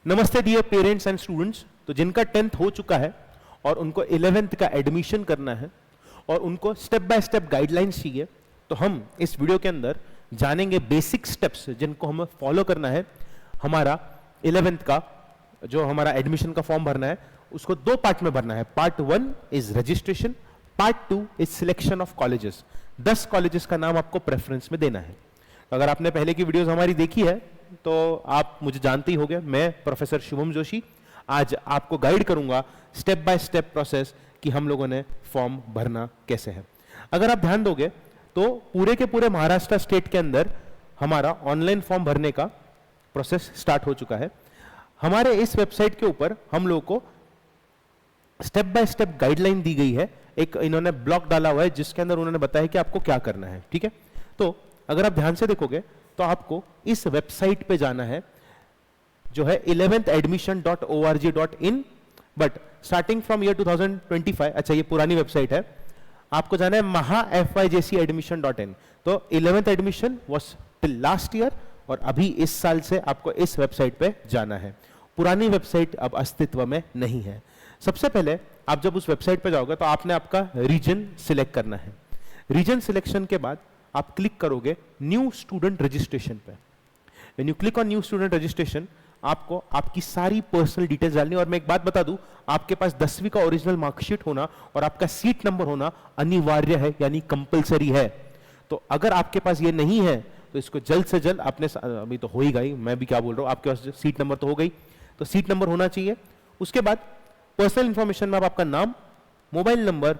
नमस्ते dear parents and students. तो जिनका 10th हो चुका है और उनको 11th का एडमिशन करना है और उनको स्टेप बाय स्टेप गाइडलाइंस चाहिए, तो हम इस वीडियो के अंदर जानेंगे बेसिक स्टेप्स जिनको हमें फॉलो करना है। हमारा 11th का जो हमारा एडमिशन का फॉर्म भरना है उसको दो पार्ट में भरना है। Part 1 is registration, part 2 is selection of colleges. 10 colleges का नाम आपको प्रेफरेंस में देना है। अगर आपने पहले की वीडियोस हमारी देखी है तो आप मुझे जानते ही होंगे, मैं प्रोफेसर शुभम जोशी आज आपको गाइड करूंगा स्टेप बाय स्टेप प्रोसेस कि हम लोगों ने फॉर्म भरना कैसे है। अगर आप ध्यान दोगे तो पूरे के पूरे महाराष्ट्र स्टेट के अंदर हमारा ऑनलाइन फॉर्म भरने का प्रोसेस स्टार्ट हो चुका है। हमारे इस वेबसाइट के ऊपर हम लोगों को स्टेप बाय स्टेप गाइडलाइन दी गई है। एक इन्होंने ब्लॉक डाला हुआ है जिसके अंदर उन्होंने बताया कि आपको क्या करना है। ठीक है, तो अगर आप ध्यान से देखोगे तो आपको इस वेबसाइट पे जाना है जो है 11thadmission.org.in, but starting from year 2025, अच्छा ये पुरानी वेबसाइट है, आपको जाना है mahafijcadmission.in। तो 11th admission was till last year और अभी इस साल से आपको इस वेबसाइट पे जाना है। पुरानी वेबसाइट अब अस्तित्व में नहीं है। सबसे पहले आप जब उस वेबसाइट पे जाओगे तो आपने आपका रीजन सिलेक्ट करना है। रीजन सिलेक्शन के बाद आप क्लिक करोगे न्यू स्टूडेंट रजिस्ट्रेशन पे। When you click on new student registration आपको आपकी सारी पर्सनल डिटेल्स डालनी है। और मैं एक बात बता दूं, आपके पास 10वीं का ओरिजिनल मार्कशीट होना और आपका सीट नंबर होना अनिवार्य है, यानी कंपलसरी है। तो अगर आपके पास ये नहीं है तो इसको जल्द से जल्द आपने, अभी तो हो ही गई, मैं भी क्या बोल रहा हूं, आपके पास सीट नंबर तो हो गई, तो सीट नंबर होना चाहिए। उसके बाद पर्सनल इंफॉर्मेशन में आप आपका नाम, mobile number,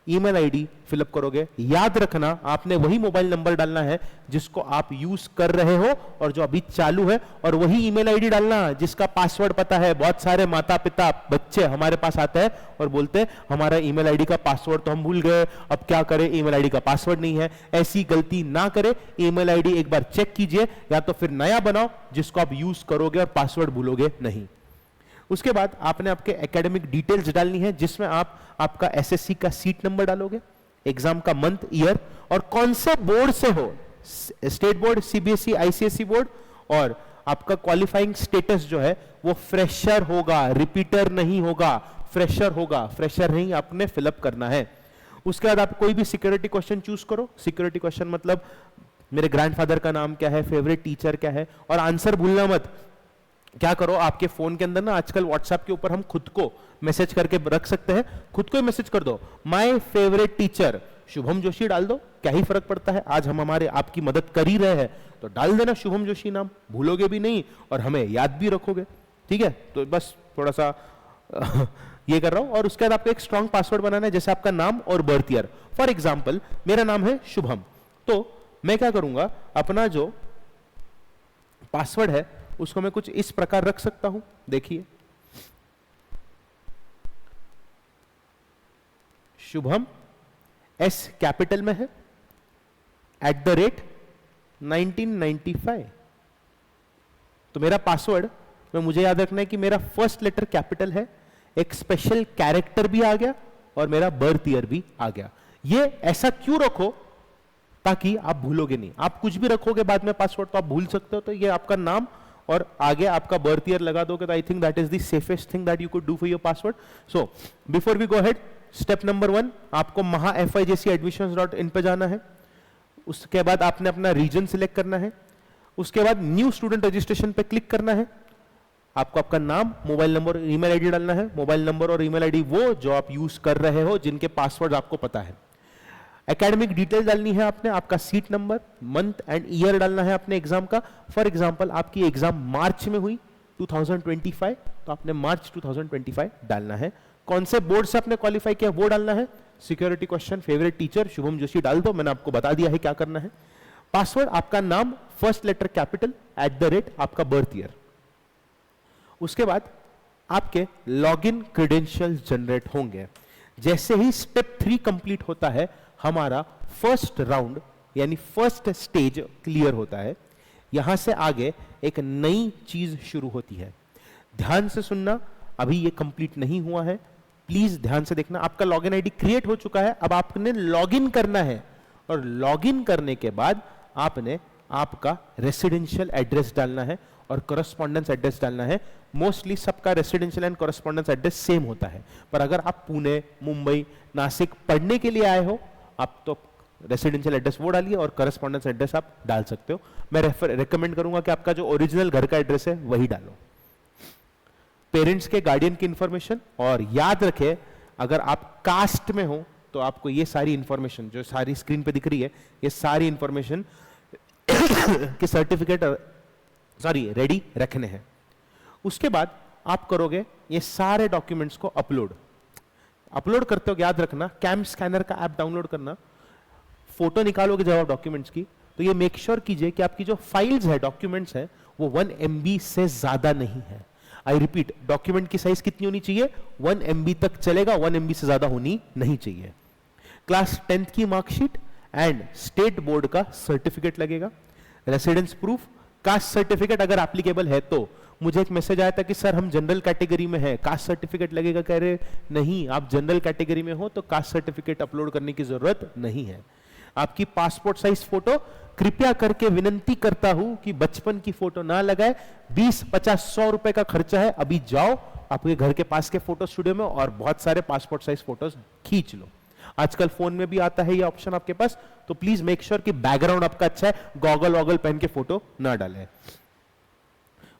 email ID fill up करोगे। याद रखना आपने वही मोबाइल नंबर डालना है जिसको आप यूज कर रहे हो और जो अभी चालू है, और वही ईमेल आईडी डालना जिसका पासवर्ड पता है। बहुत सारे माता पिता बच्चे हमारे पास आते हैं और बोलते हैं हमारा ईमेल आईडी का पासवर्ड तो हम भूल गए, अब क्या करें, ईमेल आईडी का पासवर्ड नहीं है। ऐसी गलती ना करें, ईमेल आईडी एक बार चेक कीजिए या तो फिर नया बनाओ जिसको आप यूज करोगे और पासवर्ड भूलोगे नहीं। उसके बाद आपने आपके एकेडमिक डिटेल्स डालनी है जिसमें आप आपका एसएससी का सीट नंबर डालोगे, एग्जाम का मंथ, ईयर और कौन से बोर्ड से हो, state board, CBSE, ICSE board, और आपका क्वालिफाइंग स्टेटस जो है वो फ्रेशर होगा, रिपीटर नहीं होगा, फ्रेशर होगा। फ्रेशर नहीं आपने फिलअप करना है। उसके बाद आप कोई भी सिक्योरिटी क्वेश्चन चूज करो। सिक्योरिटी क्वेश्चन मतलब मेरे ग्रैंडफादर का नाम क्या है, फेवरेट टीचर क्या है, और आंसर भूलना मत। क्या करो, आपके फोन के अंदर ना आजकल व्हाट्सएप के ऊपर हम खुद को मैसेज करके रख सकते हैं, खुद को ही मैसेज कर दो, my favourite teacher Shubham Joshi डाल दो, क्या ही फर्क पड़ता है। आज हम हमारे आपकी मदद कर ही रहे हैं तो डाल देना शुभम जोशी नाम, भूलोगे भी नहीं और हमें याद भी रखोगे। ठीक है, तो बस थोड़ा सा ये कर रहा हूं। और उसके बाद आपको एक स्ट्रॉन्ग पासवर्ड बनाना है, जैसे आपका नाम और बर्थ ईयर। फॉर एग्जाम्पल मेरा नाम है शुभम, तो मैं क्या करूंगा, अपना जो पासवर्ड है उसको मैं कुछ इस प्रकार रख सकता हूं। देखिए, शुभम, एस कैपिटल में है, @1995। तो मेरा पासवर्ड में मुझे याद रखना है कि मेरा फर्स्ट लेटर कैपिटल है, एक स्पेशल कैरेक्टर भी आ गया और मेरा बर्थ ईयर भी आ गया। ये ऐसा क्यों रखो, ताकि आप भूलोगे नहीं। आप कुछ भी रखोगे बाद में पासवर्ड तो आप भूल सकते हो। तो ये आपका नाम और आगे आपका बर्थ ईयर लगा दोगे तो I think that is the safest thing that you could do for your password. So before we go ahead, step number 1, आपको mahafijcadmissions.in पे जाना है। उसके बाद आपने अपना रीजन सिलेक्ट करना है। उसके बाद न्यू स्टूडेंट रजिस्ट्रेशन पे क्लिक करना है। आपको आपका नाम, मोबाइल नंबर, ईमेल आईडी डालना है। मोबाइल नंबर और ईमेल आईडी वो जो आप यूज कर रहे हो, जिनके पासवर्ड आपको पता है। एकेडमिक डिटेल डालनी है आपने, आपका seat number, month and year डालना है अपने एग्जाम का। फॉर एग्जांपल आपकी एग्जाम मार्च में हुई 2025, तो आपने मार्च 2025 डालना है। कौन से बोर्ड से आपने क्वालिफाई किया वो डालना है। Security question, favourite teacher Shubham Joshi डाल दो, मैंने आपको बता दिया है क्या करना है। पासवर्ड आपका नाम, फर्स्ट लेटर कैपिटल, @ आपका बर्थ ईयर। उसके बाद आपके लॉगिन क्रेडेंशियल्स जनरेट होंगे। जैसे ही स्टेप 3 कंप्लीट होता है, हमारा फर्स्ट राउंड यानी फर्स्ट स्टेज क्लियर होता है। यहां से आगे एक नई चीज शुरू होती है। ध्यान से सुनना, अभी ये कंप्लीट नहीं हुआ है, प्लीज ध्यान से देखना। आपका लॉगिन आईडी क्रिएट हो चुका है, अब आपने लॉगिन करना है और लॉगिन करने के बाद आपने आपका रेसिडेंशियल एड्रेस डालना है और करस्पॉन्डेंस एड्रेस डालना है। मोस्टली सबका residential and correspondence address same होता है, पर अगर आप पुणे, मुंबई, नासिक पढ़ने के लिए आए हो, आप तो रेसिडेंशियल एड्रेस वो डालिए और करस्पॉन्डेंस एड्रेस आप डाल सकते हो। मैं रेकमेंड करूंगा कि आपका जो ओरिजिनल घर का एड्रेस है वही डालो। पेरेंट्स के गार्डियन की इंफॉर्मेशन, और याद रखें अगर आप कास्ट में हो तो आपको ये सारी इंफॉर्मेशन जो सारी स्क्रीन पे दिख रही है, ये सारी इंफॉर्मेशन के सर्टिफिकेट रेडी रखने हैं। उसके बाद आप करोगे ये सारे डॉक्यूमेंट्स को अपलोड करते हो, याद रखना कैम स्कैनर का ऐप डाउनलोड करना। फोटो निकालोगे जब आप डॉक्यूमेंट्स की, तो ये मेक श्योर कीजिए कि आपकी जो फाइल्स है, डॉक्यूमेंट्स है, वो 1 MB से ज्यादा नहीं है। आई रिपीट, डॉक्यूमेंट की साइज कितनी होनी चाहिए? 1 MB तक चलेगा, 1 MB से ज्यादा होनी नहीं चाहिए। क्लास 10th की मार्कशीट एंड स्टेट बोर्ड का सर्टिफिकेट लगेगा। रेसिडेंस प्रूफ, कास्ट सर्टिफिकेट अगर एप्लीकेबल है तो। मुझे एक मैसेज आया था कि सर हम जनरल कैटेगरी में है, कास्ट सर्टिफिकेट लगेगा। कह रहे नहीं, आप जनरल कैटेगरी में हो तो कास्ट सर्टिफिकेट अपलोड करने की जरूरत नहीं है। आपकी पासपोर्ट साइज फोटो, कृपया करके विनंती करता हूं कि बचपन की फोटो ना लगाए। 20, 50, 100 रुपए का खर्चा है। अभी जाओ आपके घर के पास के फोटो स्टूडियो में और बहुत सारे पासपोर्ट साइज फोटोज खींच लो। आजकल फोन में भी आता है ये ऑप्शन आपके पास, तो प्लीज मेक श्योर कि बैकग्राउंड आपका अच्छा है, गॉगल वॉगल पहन के फोटो ना डालें।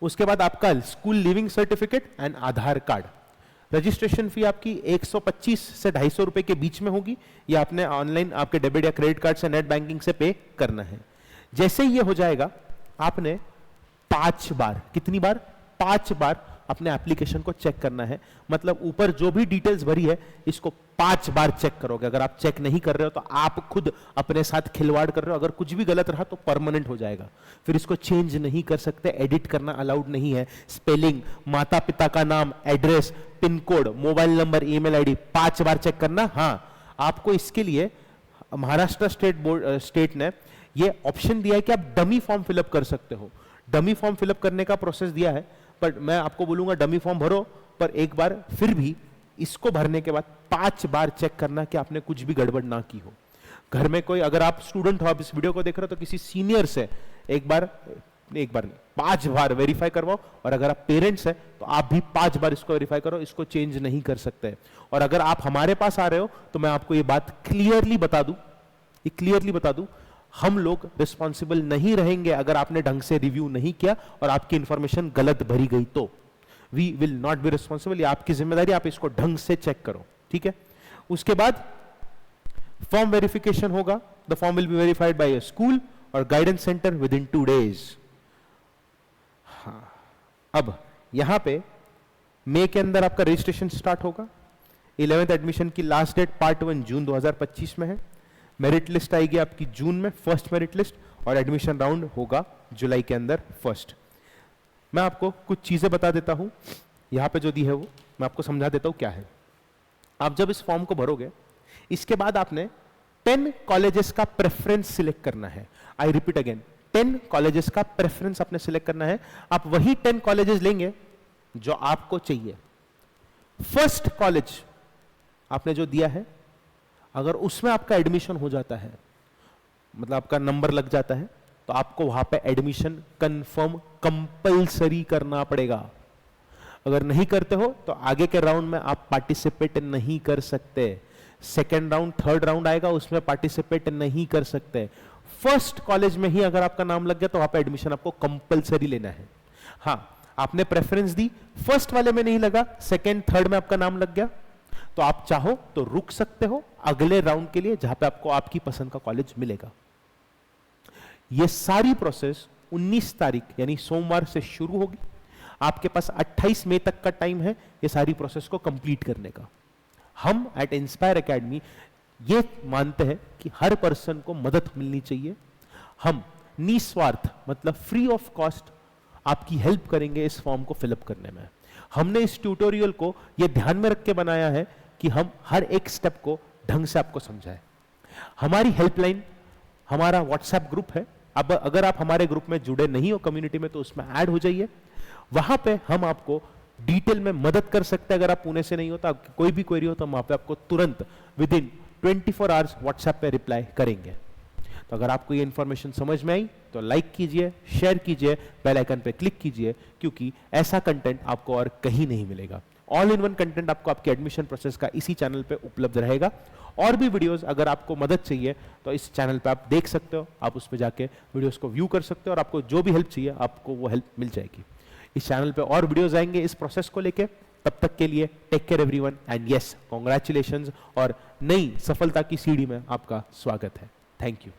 उसके बाद आपका school leaving certificate and Aadhaar card. Registration fee आपकी 125 से 250 रुपए के बीच में होगी। ये आपने ऑनलाइन आपके डेबिट या क्रेडिट कार्ड से नेट बैंकिंग से पे करना है। जैसे ही ये हो जाएगा, आपने 5 बार, कितनी बार? 5 बार अपने एप्लीकेशन को चेक करना है। मतलब ऊपर जो भी डिटेल्स भरी है इसको 5 बार चेक करोगे। अगर आप चेक नहीं कर रहे हो तो आप खुद अपने साथ खिलवाड़ कर रहे हो। अगर कुछ भी गलत रहा तो परमानेंट हो जाएगा, फिर इसको चेंज नहीं कर सकते, एडिट करना अलाउड नहीं है। स्पेलिंग, माता पिता का नाम, address, pin code, mobile number, email ID 5 बार चेक करना। हाँ, आपको इसके लिए महाराष्ट्र स्टेट ने ये ऑप्शन दिया है कि आप डमी फॉर्म फिलअप कर सकते हो। डमी फॉर्म फिलअप करने का प्रोसेस दिया है, पर मैं आपको बोलूंगा डमी फॉर्म भरो, पर एक बार फिर भी इसको भरने के बाद 5 बार चेक करना कि आपने कुछ भी गड़बड़ ना की हो। घर में कोई, अगर आप स्टूडेंट हो, आप इस वीडियो को देख रहे हो, तो किसी सीनियर से एक बार नहीं 5 बार वेरीफाई करवाओ। और अगर आप पेरेंट्स हैं तो आप भी 5 बार इसको वेरीफाई करो, इसको चेंज नहीं कर सकते। और अगर आप हमारे पास आ रहे हो तो मैं आपको ये बात क्लियरली बता दूं, हम लोग रिस्पॉन्सिबल नहीं रहेंगे अगर आपने ढंग से रिव्यू नहीं किया और आपकी इंफॉर्मेशन गलत भरी गई तो। We will not be responsible, ये आपकी जिम्मेदारी, आप इसको ढंग से चेक करो, ठीक है। उसके बाद फॉर्म वेरिफिकेशन होगा। The form will be verified by a school और guidance centre within 2 days। अब यहां पे मई के अंदर आपका रजिस्ट्रेशन स्टार्ट होगा। 11th एडमिशन की लास्ट डेट पार्ट 1 जून 2025 में है। मेरिट लिस्ट आएगी आपकी जून में, फर्स्ट मेरिट लिस्ट, और एडमिशन राउंड होगा जुलाई के अंदर फर्स्ट। मैं आपको कुछ चीजें बता देता हूं, यहां पे जो दी है वो मैं आपको समझा देता हूं क्या है। आप जब इस फॉर्म को भरोगे, इसके बाद आपने 10 कॉलेजेस का प्रेफरेंस सिलेक्ट करना है। आई रिपीट अगेन, 10 कॉलेजेस का प्रेफरेंस आपने सिलेक्ट करना है। आप वही 10 कॉलेजेस लेंगे जो आपको चाहिए। फर्स्ट कॉलेज आपने जो दिया है, अगर उसमें आपका एडमिशन हो जाता है, मतलब आपका नंबर लग जाता है, तो आपको वहां पे एडमिशन कंफर्म कंपलसरी करना पड़ेगा। अगर नहीं करते हो तो आगे के राउंड में आप पार्टिसिपेट नहीं कर सकते। सेकेंड राउंड, थर्ड राउंड आएगा, उसमें पार्टिसिपेट नहीं कर सकते। फर्स्ट कॉलेज में ही अगर आपका नाम लग गया तो वहां पे एडमिशन आपको कंपलसरी लेना है। हाँ, आपने प्रेफरेंस दी, फर्स्ट वाले में नहीं लगा, सेकेंड थर्ड में आपका नाम लग गया, तो आप चाहो तो रुक सकते हो अगले राउंड के लिए, जहां पे आपको आपकी पसंद का कॉलेज मिलेगा। यह सारी प्रोसेस 19 तारीख यानी सोमवार से शुरू होगी। आपके पास 28 मई तक का टाइम है ये सारी प्रोसेस को कंप्लीट करने का। हम एट इंस्पायर एकेडमी ये मानते हैं कि हर पर्सन को मदद मिलनी चाहिए। हम निस्वार्थ मतलब फ्री ऑफ कॉस्ट आपकी हेल्प करेंगे इस फॉर्म को फिलअप करने में। हमने इस ट्यूटोरियल को यह ध्यान में रख के बनाया है कि हम हर एक स्टेप को ढंग से आपको समझाएं। हमारी हेल्पलाइन, हमारा व्हाट्सएप ग्रुप है। अब अगर आप हमारे ग्रुप में जुड़े नहीं हो कम्युनिटी में, तो उसमें ऐड हो जाइए। वहां पे हम आपको डिटेल में मदद कर सकते हैं। अगर आप पुणे से नहीं हो तो आपकी कोई भी क्वेरी हो तो हम वहां पे आपको तुरंत विद इन 24 आवर्स व्हाट्सएप पे रिप्लाई करेंगे। तो अगर आपको ये इन्फॉर्मेशन समझ में आई तो लाइक कीजिए, शेयर कीजिए, बेल आइकन पे क्लिक कीजिए, क्योंकि ऐसा कंटेंट आपको और कहीं नहीं मिलेगा। ऑल इन वन कंटेंट आपको आपके एडमिशन प्रोसेस का इसी चैनल पे उपलब्ध रहेगा। और भी वीडियोस अगर आपको मदद चाहिए तो इस चैनल पे आप देख सकते हो, आप उस पे जाके वीडियोस को व्यू कर सकते हो और आपको जो भी हेल्प चाहिए आपको वो हेल्प मिल जाएगी। इस चैनल पे और वीडियोस आएंगे इस प्रोसेस को लेके। तब तक के लिए take care everyone and yes, congratulations और नई सफलता की सीढ़ी में आपका स्वागत है। Thank you.